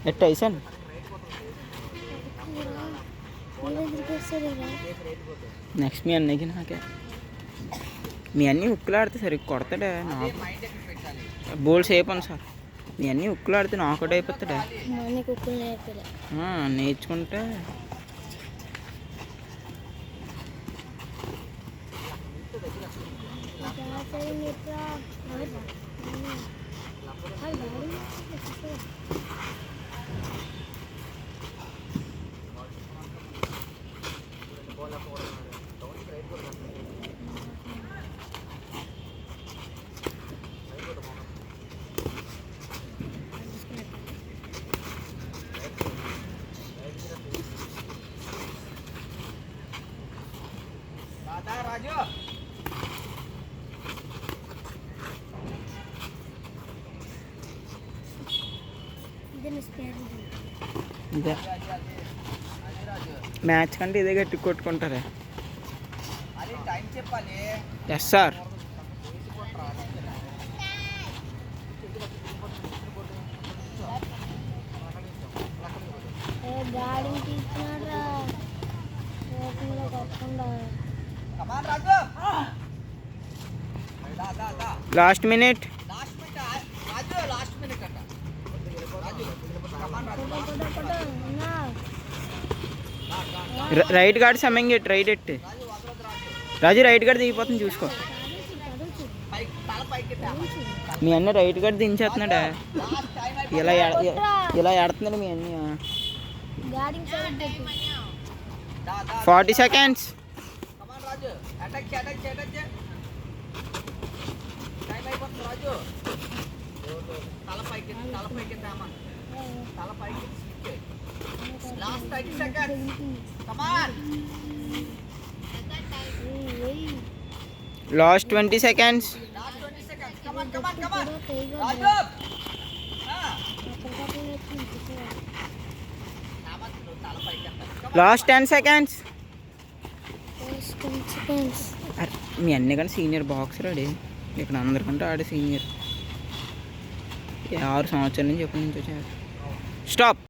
ఎట్ట వేసాను నెక్స్ట్ మీ అన్నయ్యకి నాకే మీ అన్నీ ఉక్కులాడితే సరిగ్గా కొడతాడే నాకు బోల్డ్ సేపు ఉంది సార్ మీ అన్నీ ఉక్కులాడితే నాకౌట్ అయిపోతాడే నేర్చుకుంటే రాజు ఇదే మ్యాచ్ కంటే ఇదే గట్టి కొట్టుకుంటారే yes sir last minute right guard సమయంగా రైట్ ఎట్టు రాజు రైట్ గార్డ్ దిగిపోతుంది చూసుకో మీ అన్న రైట్ గార్డ్ దించేస్తున్నాడా ఇలా ఎడుతున్నాడు మీ అన్న 40 seconds Last 30 seconds. Come on. Last 20 seconds. Last 20 seconds. Come on. Raju. Last 10 seconds. మీ అన్నీ కానీ సీనియర్ బాక్సర్ ఆడి ఇక్కడ అందరికంటే ఆడే సీనియర్ 6 సంవత్సరాల నుంచి ఎప్పటి నుంచి వచ్చారు స్టాప్